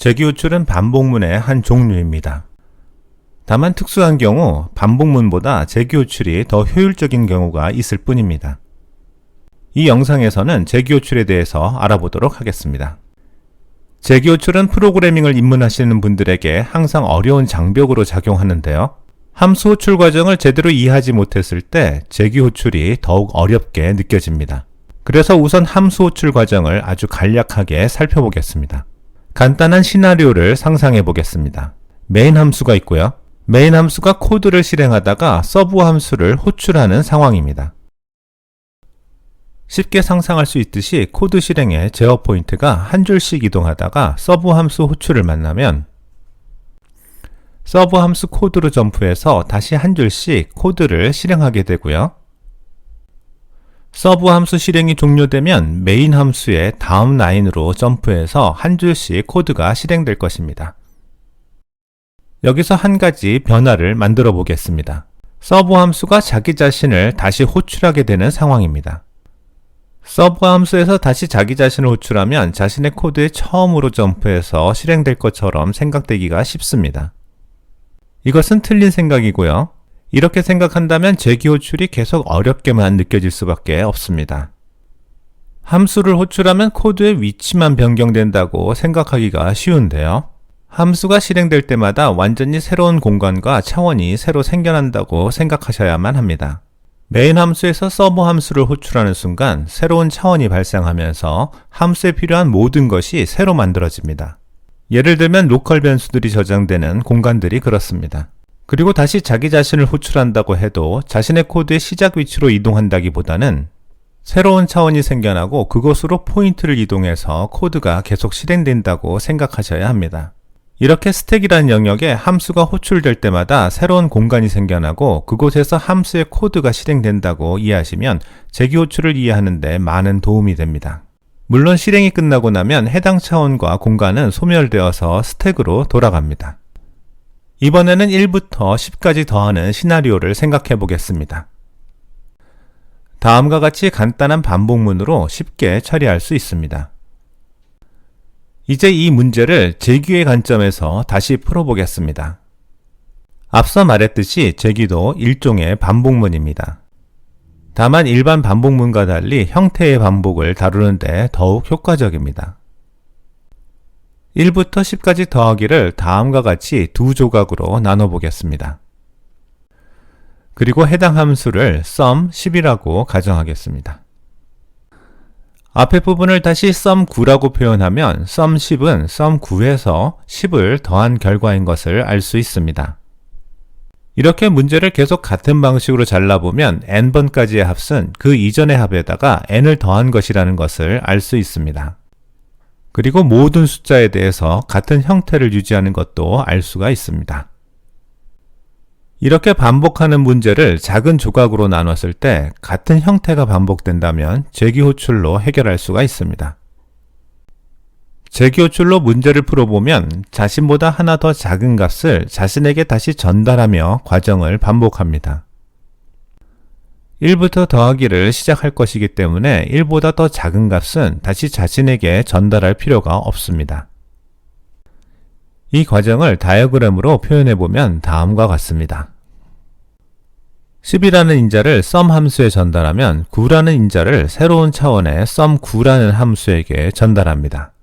재기호출은 반복문의 한 종류입니다. 다만 특수한 경우 반복문보다 재기호출이 더 효율적인 경우가 있을 뿐입니다. 이 영상에서는 재기호출에 대해서 알아보도록 하겠습니다. 재기호출은 프로그래밍을 입문하시는 분들에게 항상 어려운 장벽으로 작용하는데요. 함수 호출 과정을 제대로 이해하지 못했을 때 재기호출이 더욱 어렵게 느껴집니다. 그래서 우선 함수 호출 과정을 아주 간략하게 살펴보겠습니다. 간단한 시나리오를 상상해 보겠습니다. 메인 함수가 있고요. 메인 함수가 코드를 실행하다가 서브 함수를 호출하는 상황입니다. 쉽게 상상할 수 있듯이 코드 실행의 제어 포인트가 한 줄씩 이동하다가 서브 함수 호출을 만나면 서브 함수 코드로 점프해서 다시 한 줄씩 코드를 실행하게 되고요. 서브 함수 실행이 종료되면 메인 함수의 다음 라인으로 점프해서 한 줄씩 코드가 실행될 것입니다. 여기서 한 가지 변화를 만들어 보겠습니다. 서브 함수가 자기 자신을 다시 호출하게 되는 상황입니다. 서브 함수에서 다시 자기 자신을 호출하면 자신의 코드에 처음으로 점프해서 실행될 것처럼 생각되기가 쉽습니다. 이것은 틀린 생각이고요. 이렇게 생각한다면 재기호출이 계속 어렵게만 느껴질 수밖에 없습니다. 함수를 호출하면 코드의 위치만 변경된다고 생각하기가 쉬운데요. 함수가 실행될 때마다 완전히 새로운 공간과 차원이 새로 생겨난다고 생각하셔야만 합니다. 메인 함수에서 서브 함수를 호출하는 순간 새로운 차원이 발생하면서 함수에 필요한 모든 것이 새로 만들어집니다. 예를 들면 로컬 변수들이 저장되는 공간들이 그렇습니다. 그리고 다시 자기 자신을 호출한다고 해도 자신의 코드의 시작 위치로 이동한다기보다는 새로운 차원이 생겨나고 그곳으로 포인트를 이동해서 코드가 계속 실행된다고 생각하셔야 합니다. 이렇게 스택이라는 영역에 함수가 호출될 때마다 새로운 공간이 생겨나고 그곳에서 함수의 코드가 실행된다고 이해하시면 재기호출을 이해하는 데 많은 도움이 됩니다. 물론 실행이 끝나고 나면 해당 차원과 공간은 소멸되어서 스택으로 돌아갑니다. 이번에는 1부터 10까지 더하는 시나리오를 생각해 보겠습니다. 다음과 같이 간단한 반복문으로 쉽게 처리할 수 있습니다. 이제 이 문제를 재기의 관점에서 다시 풀어보겠습니다. 앞서 말했듯이 재기도 일종의 반복문입니다. 다만 일반 반복문과 달리 형태의 반복을 다루는데 더욱 효과적입니다. 1부터 10까지 더하기를 다음과 같이 두 조각으로 나눠 보겠습니다. 그리고 해당 함수를 sum 10이라고 가정하겠습니다. 앞에 부분을 다시 sum9라고 표현하면 sum 10은 sum 9에서 10을 더한 결과인 것을 알 수 있습니다. 이렇게 문제를 계속 같은 방식으로 잘라보면 n번까지의 합은 그 이전의 합에다가 n을 더한 것이라는 것을 알 수 있습니다. 그리고 모든 숫자에 대해서 같은 형태를 유지하는 것도 알 수가 있습니다. 이렇게 반복하는 문제를 작은 조각으로 나눴을 때 같은 형태가 반복된다면 재기호출로 해결할 수가 있습니다. 재기호출로 문제를 풀어보면 자신보다 하나 더 작은 값을 자신에게 다시 전달하며 과정을 반복합니다. 1부터 더하기를 시작할 것이기 때문에 1보다 더 작은 값은 다시 자신에게 전달할 필요가 없습니다. 이 과정을 다이어그램으로 표현해보면 다음과 같습니다. 10이라는 인자를 sum 함수에 전달하면 9라는 인자를 새로운 차원의 sum9라는 함수에게 전달합니다.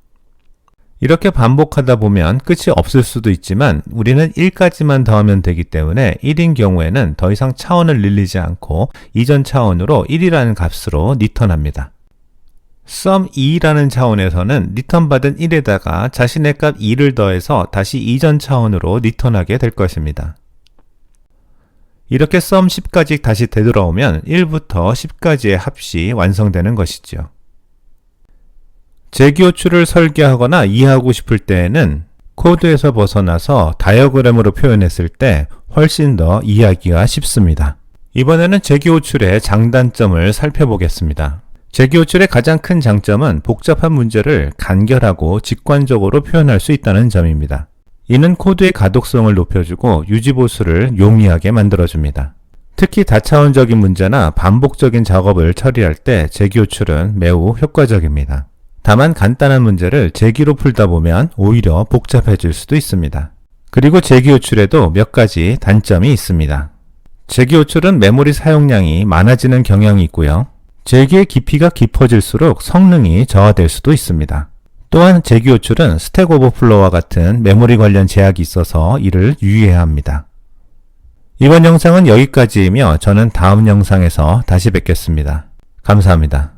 이렇게 반복하다 보면 끝이 없을 수도 있지만 우리는 1까지만 더하면 되기 때문에 1인 경우에는 더 이상 차원을 늘리지 않고 이전 차원으로 1이라는 값으로 리턴합니다. sum 2라는 차원에서는 리턴 받은 1에다가 자신의 값 2를 더해서 다시 이전 차원으로 리턴하게 될 것입니다. 이렇게 sum 10까지 다시 되돌아오면 1부터 10까지의 합이 완성되는 것이죠. 재기호출을 설계하거나 이해하고 싶을 때에는 코드에서 벗어나서 다이어그램으로 표현했을 때 훨씬 더 이해하기가 쉽습니다. 이번에는 재기호출의 장단점을 살펴보겠습니다. 재기호출의 가장 큰 장점은 복잡한 문제를 간결하고 직관적으로 표현할 수 있다는 점입니다. 이는 코드의 가독성을 높여주고 유지보수를 용이하게 만들어줍니다. 특히 다차원적인 문제나 반복적인 작업을 처리할 때 재기호출은 매우 효과적입니다. 다만 간단한 문제를 재기로 풀다 보면 오히려 복잡해질 수도 있습니다. 그리고 재기 호출에도 몇 가지 단점이 있습니다. 재기 호출은 메모리 사용량이 많아지는 경향이 있고요. 재기의 깊이가 깊어질수록 성능이 저하될 수도 있습니다. 또한 재기 호출은 스택 오버플로우와 같은 메모리 관련 제약이 있어서 이를 유의해야 합니다. 이번 영상은 여기까지이며 저는 다음 영상에서 다시 뵙겠습니다. 감사합니다.